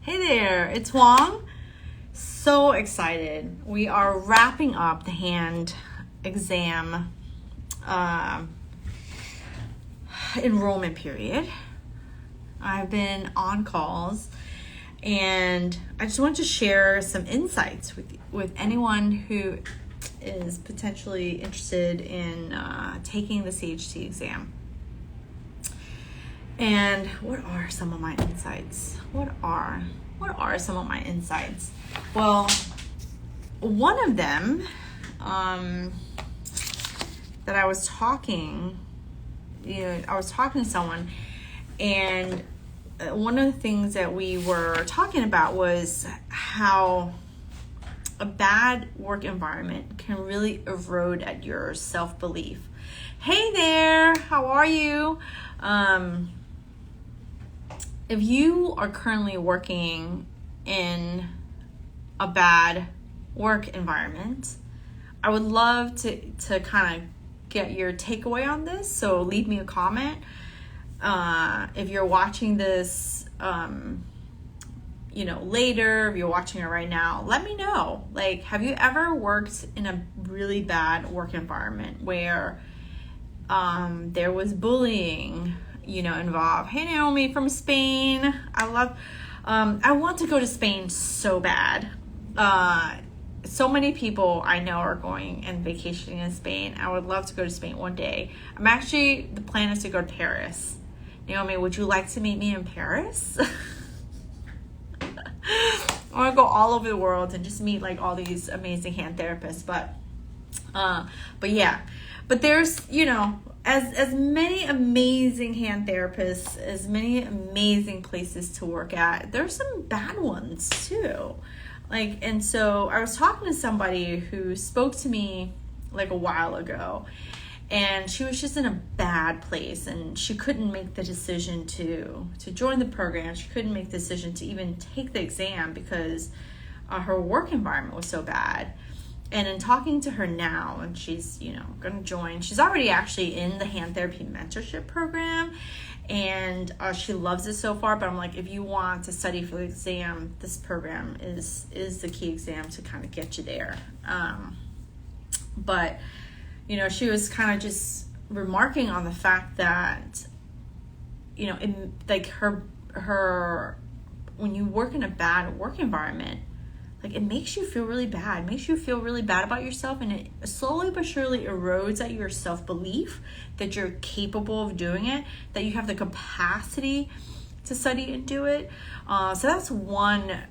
Hey there, it's Hoang. So excited. We are wrapping up the hand exam enrollment period. I've been on calls and I just want to share some insights with anyone who is potentially interested in taking the CHT exam. And what are some of my insights? What are some of my insights? Well, one of them that I was talking to someone, and one of the things that we were talking about was how a bad work environment can really erode at your self-belief. Hey there, how are you? If you are currently working in a bad work environment, I would love to kind of get your takeaway on this. So leave me a comment. If you're watching this, later, if you're watching it right now, let me know. Like, have you ever worked in a really bad work environment where there was bullying, involved? Hey, Naomi from Spain. I want to go to Spain so bad. So many people I know are going and vacationing in Spain. I would love to go to Spain one day. The plan is to go to Paris. Naomi, would you like to meet me in Paris? I want to go all over the world and just meet like all these amazing hand therapists. But there's, as many amazing hand therapists, as many amazing places to work at, there's some bad ones too. And so I was talking to somebody who spoke to me like a while ago, and she was just in a bad place, and she couldn't make the decision to join the program. She couldn't make the decision to even take the exam because her work environment was so bad. And in talking to her now, and she's, going to join, she's already actually in the hand therapy mentorship program, and she loves it so far. But I'm like, if you want to study for the exam, this program is the key exam to kind of get you there. But she was kind of just remarking on the fact that, her when you work in a bad work environment, it makes you feel really bad. It makes you feel really bad about yourself, and it slowly but surely erodes at your self-belief that you're capable of doing it, that you have the capacity to study and do it. So that's one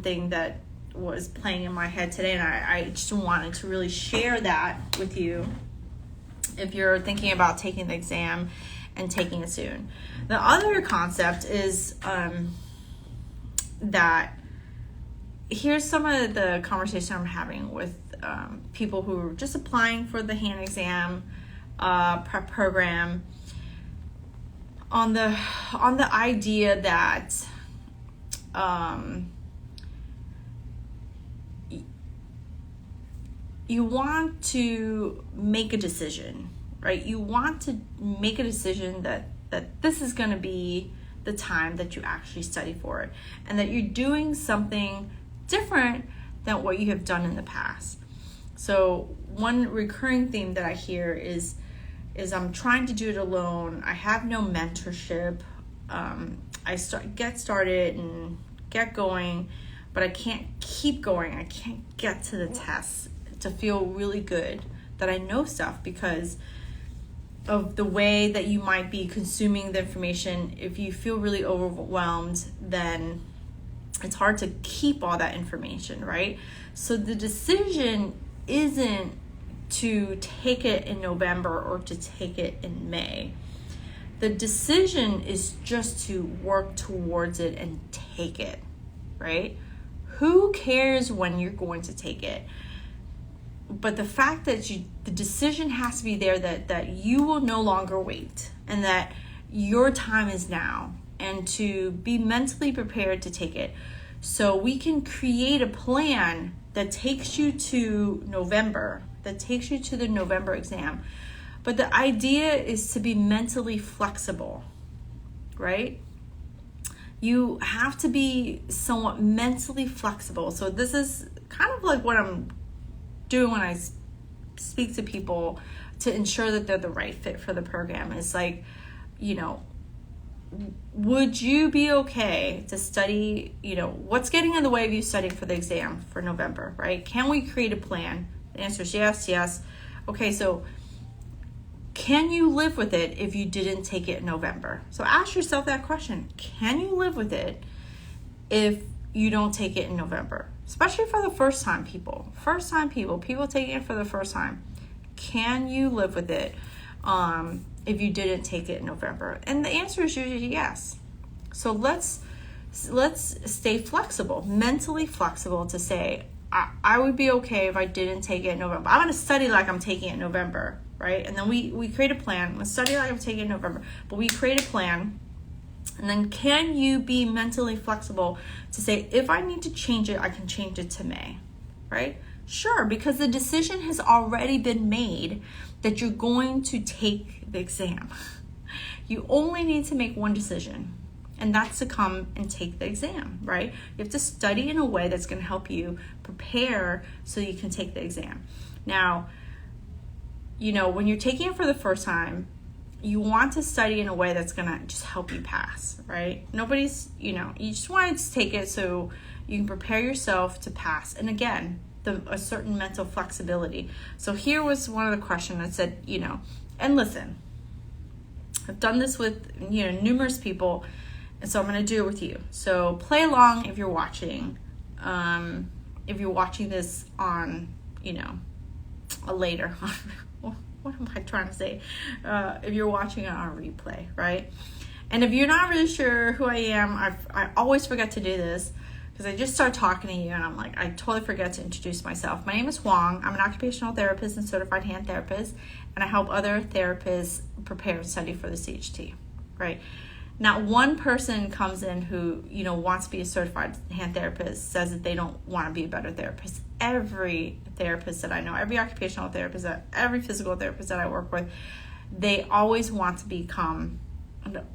thing that was playing in my head today, and I just wanted to really share that with you if you're thinking about taking the exam and taking it soon. The other concept is that here's some of the conversation I'm having with people who are just applying for the hand exam prep program on the idea that you want to make a decision, right? You want to make a decision that this is going to be the time that you actually study for it, and that you're doing something different than what you have done in the past. So one recurring theme that I hear is I'm trying to do it alone. I have no mentorship. I get started and get going, but I can't keep going. I can't get to the tests to feel really good that I know stuff because of the way that you might be consuming the information. If you feel really overwhelmed, then it's hard to keep all that information, right? So the decision isn't to take it in November or to take it in May. The decision is just to work towards it and take it, right? Who cares when you're going to take it? But the fact that the decision has to be there that you will no longer wait, and that your time is now, and to be mentally prepared to take it. So we can create a plan that takes you to November, that takes you to the November exam. But the idea is to be mentally flexible, right? You have to be somewhat mentally flexible. So this is kind of like what I'm doing when I speak to people to ensure that they're the right fit for the program. It's like, would you be okay to study, what's getting in the way of you studying for the exam for November, right? Can we create a plan? The answer is yes, yes. Okay, so can you live with it if you didn't take it in November? So ask yourself that question. Can you live with it if you don't take it in November? Especially for the first time people taking it for the first time. Can you live with it if you didn't take it in November? And the answer is usually yes. So let's stay flexible, mentally flexible, to say, I would be okay if I didn't take it in November. I'm going to study like I'm taking it in November, right? And then we create a plan. Let's study like I'm taking it in November. But we create a plan. And then can you be mentally flexible to say, if I need to change it, I can change it to May, right? Sure, because the decision has already been made that you're going to take the exam. You only need to make one decision, and that's to come and take the exam, right? You have to study in a way that's going to help you prepare so you can take the exam. Now, when you're taking it for the first time, you want to study in a way that's going to just help you pass, right? You just want to take it so you can prepare yourself to pass. And again, a certain mental flexibility. So here was one of the questions that said, and listen, I've done this with, numerous people, and so I'm going to do it with you. So play along if you're watching. If you're watching this on, a later, what am I trying to say? If you're watching it on replay, right? And if you're not really sure who I am, I always forget to do this because I just start talking to you and I'm like, I totally forget to introduce myself. My name is Hoang. I'm an occupational therapist and certified hand therapist, and I help other therapists prepare and study for the CHT, right? Not one person comes in who, wants to be a certified hand therapist says that they don't want to be a better therapist. Every therapist that I know, every occupational therapist, every physical therapist that I work with, they always want to become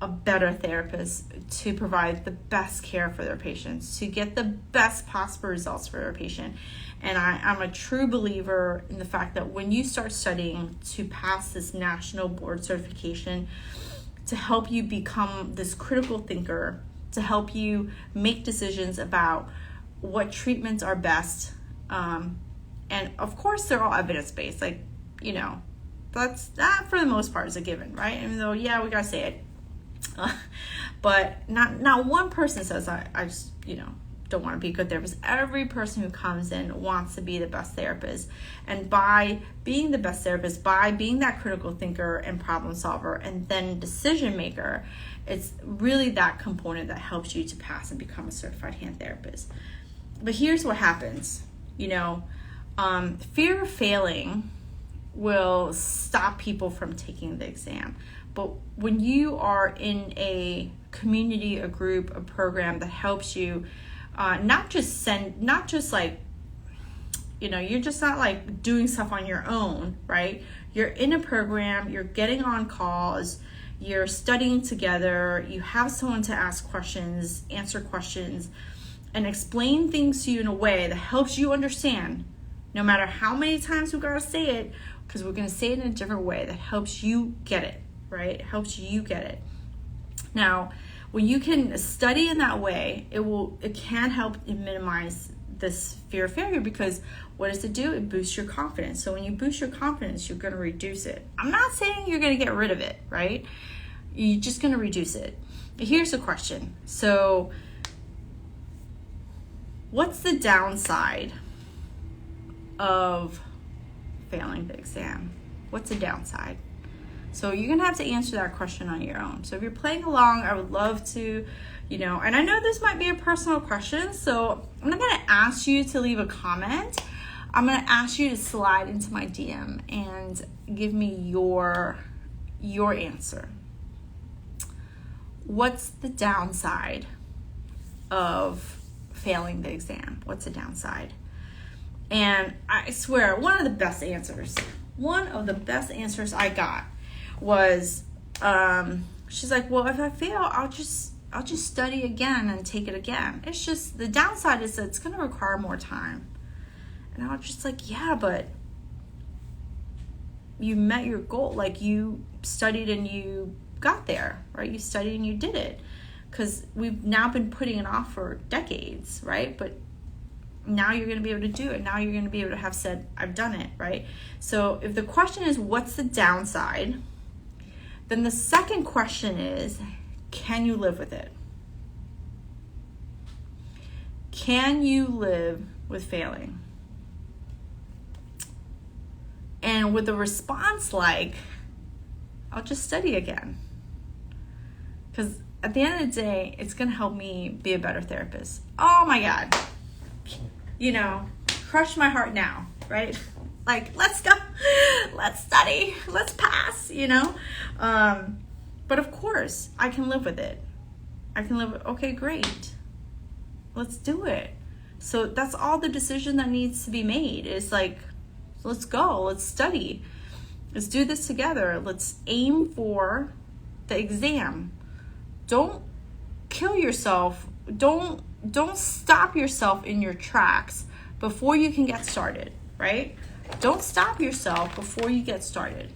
a better therapist to provide the best care for their patients, to get the best possible results for their patient. And I'm a true believer in the fact that when you start studying to pass this national board certification, to help you become this critical thinker, to help you make decisions about what treatments are best. And of course, they're all evidence-based. That for the most part is a given, right? Even though, yeah, we gotta say it. But not one person says, I just, don't want to be a good therapist. Every person who comes in wants to be the best therapist. And by being the best therapist, by being that critical thinker and problem solver and then decision maker, it's really that component that helps you to pass and become a certified hand therapist. But here's what happens. Fear of failing will stop people from taking the exam. But when you are in a community, a group, a program that helps you, you're just not like doing stuff on your own, right? You're in a program, you're getting on calls, you're studying together, you have someone to ask questions, answer questions, and explain things to you in a way that helps you understand, no matter how many times we gotta say it, because we're gonna say it in a different way that helps you get it, right? It helps you get it. Now, when you can study in that way, it can help minimize this fear of failure, because what does it do? It boosts your confidence. So when you boost your confidence, you're going to reduce it. I'm not saying you're going to get rid of it, right? You're just going to reduce it. But here's the question. So what's the downside of failing the exam? What's the downside? So you're going to have to answer that question on your own. So if you're playing along, I would love to, and I know this might be a personal question, so I'm not going to ask you to leave a comment. I'm going to ask you to slide into my DM and give me your answer. What's the downside of failing the exam? What's the downside? And I swear, one of the best answers I got was, she's like, well, if I fail, I'll just study again and take it again. It's just, the downside is that it's going to require more time. And I was just like, yeah, but you met your goal. Like, you studied and you got there, right? You studied and you did it. Because we've now been putting it off for decades, right? But now you're going to be able to do it. Now you're going to be able to have said, I've done it, right? So if the question is, what's the downside? Then the second question is, can you live with it? Can you live with failing? And with a response like, I'll just study again. Because at the end of the day, it's going to help me be a better therapist. Oh my God. You know, crush my heart now, right? Like, let's go, let's study, let's pass, you know? But of course, I can live with it. I can live with, okay, great. Let's do it. So that's all the decision that needs to be made. Is like, let's go, let's study. Let's do this together. Let's aim for the exam. Don't kill yourself. Don't stop yourself in your tracks before you can get started, right? Don't stop yourself before you get started.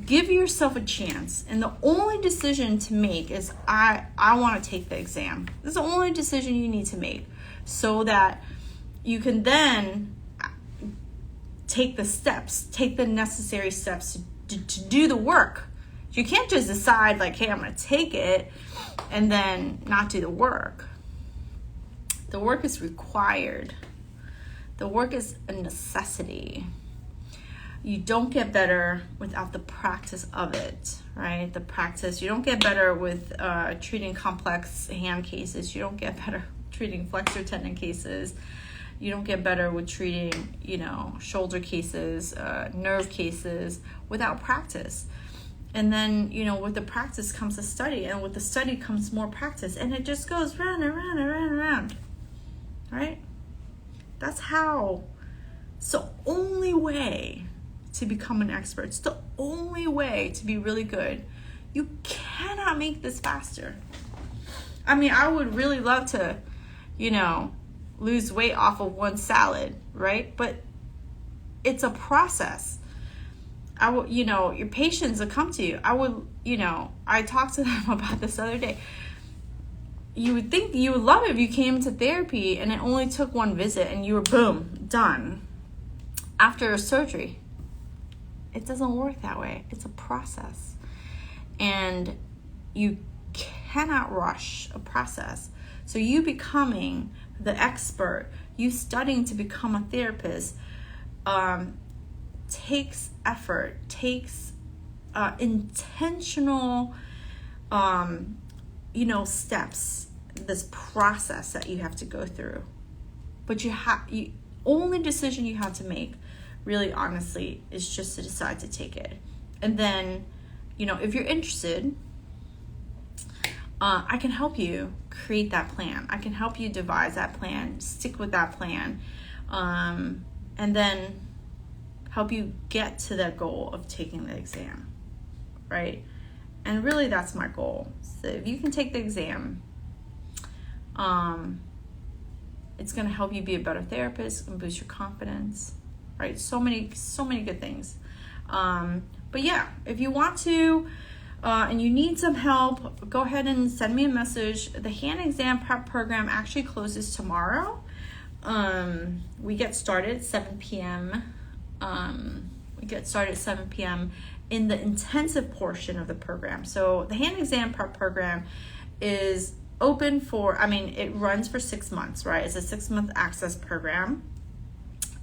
Give yourself a chance. And the only decision to make is, I want to take the exam. This is the only decision you need to make, so that you can then take the steps, take the necessary steps to do the work. You can't just decide like, hey, I'm going to take it and then not do the work. The work is required. The work is a necessity. You don't get better without the practice of it, right? The practice. You don't get better with treating complex hand cases. You don't get better treating flexor tendon cases. You don't get better with treating, shoulder cases, nerve cases without practice. And then, with the practice comes the study, and with the study comes more practice, and it just goes round and round and round and round, right? That's how. It's the only way to become an expert. It's the only way to be really good. You cannot make this faster. I mean, I would really love to, lose weight off of one salad, right? But it's a process. Your patients will come to you. I talked to them about this the other day. You would think you would love it if you came to therapy and it only took one visit and you were, boom, done. After a surgery. It doesn't work that way. It's a process. And you cannot rush a process. So you becoming the expert, you studying to become a therapist, takes effort, takes intentional, steps, this process that you have to go through. But only decision you have to make, really honestly, is just to decide to take it. And then, if you're interested, I can help you create that plan. I can help you devise that plan, stick with that plan, and then help you get to that goal of taking the exam, right? And really, that's my goal. So if you can take the exam, it's going to help you be a better therapist and boost your confidence, right? So many good things. But yeah, if you want to, and you need some help, go ahead and send me a message. The hand exam prep program actually closes tomorrow. We get started at 7 p.m. We get started at 7 p.m. in the intensive portion of the program. So the hand exam prep program is open it runs for 6 months, right? It's a 6-month access program.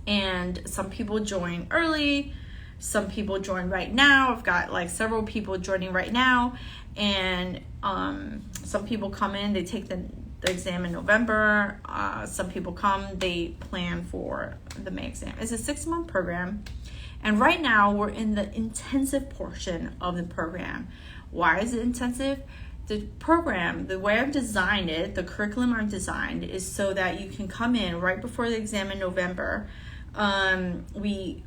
And some people join early. Some people join right now. I've got several people joining right now. And some people come in, they take the exam in November. Some people come, they plan for the May exam. It's a 6-month program. And right now we're in the intensive portion of the program. Why is it intensive? The program, the way I've designed it, the curriculum I've designed, is so that you can come in right before the exam in November. We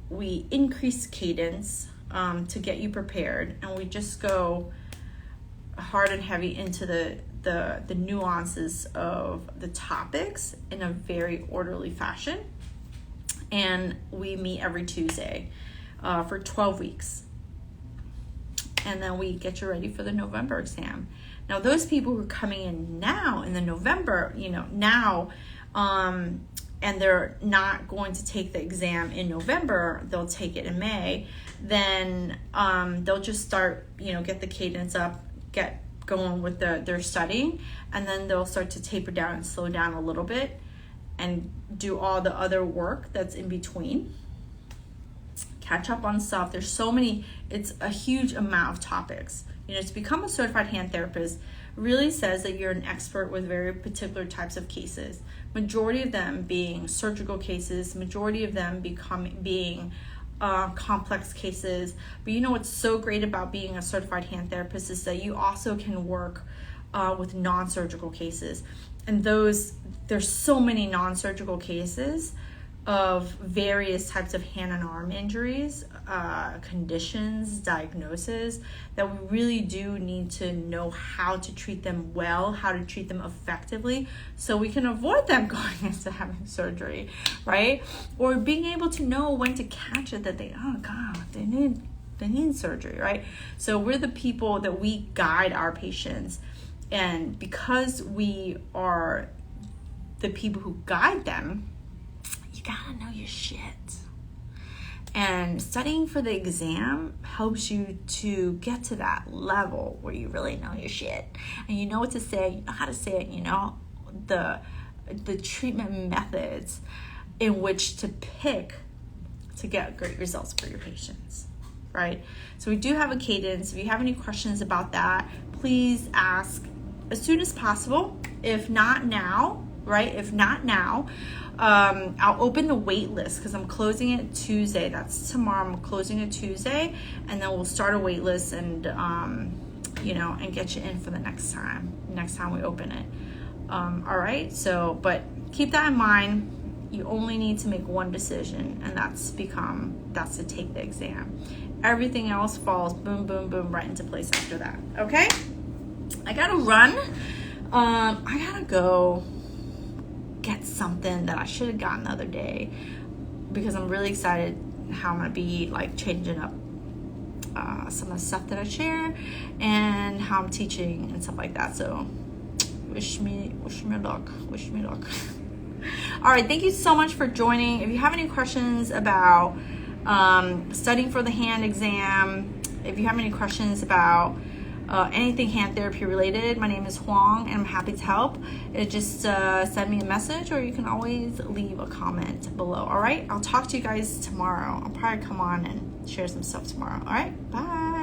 increase cadence to get you prepared, and we just go hard and heavy into the nuances of the topics in a very orderly fashion. And we meet every Tuesday for 12 weeks. And then we get you ready for the November exam. Now, those people who are coming in now in the November, and they're not going to take the exam in November, they'll take it in May, then they'll just start, get the cadence up, get going with their studying, and then they'll start to taper down and slow down a little bit and do all the other work that's in between. Catch up on stuff. There's so many, it's a huge amount of topics. To become a certified hand therapist really says that you're an expert with very particular types of cases. Majority of them being surgical cases, majority of them being complex cases. But what's so great about being a certified hand therapist is that you also can work with non-surgical cases. And there's so many non-surgical cases of various types of hand and arm injuries, conditions, diagnoses, that we really do need to know how to treat them well, how to treat them effectively, so we can avoid them going into having surgery, right? Or being able to know when to catch it, that they need surgery, right? So we're the people that we guide our patients, and because we are the people who guide them, you gotta know your shit. And studying for the exam helps you to get to that level where you really know your shit. And you know what to say, you know how to say it, the treatment methods in which to pick to get great results for your patients, right? So we do have a cadence. If you have any questions about that, please ask as soon as possible. If not now, right? If not now, I'll open the wait list because I'm closing it Tuesday. That's tomorrow. I'm closing it Tuesday, and then we'll start a wait list and and get you in for the next time we open it. All right. So, but keep that in mind. You only need to make one decision, and that's to take the exam. Everything else falls boom, boom, boom right into place after that. Okay. I gotta run. I gotta go get something that I should have gotten the other day, because I'm really excited how I'm gonna be changing up some of the stuff that I share and how I'm teaching and stuff like that. So wish me luck. All right, thank you so much for joining. If you have any questions about studying for the hand exam, if you have any questions about anything hand therapy related, my name is Hoang, and I'm happy to help. Just send me a message, or you can always leave a comment below. All right, I'll talk to you guys tomorrow. I'll probably come on and share some stuff tomorrow. All right, bye.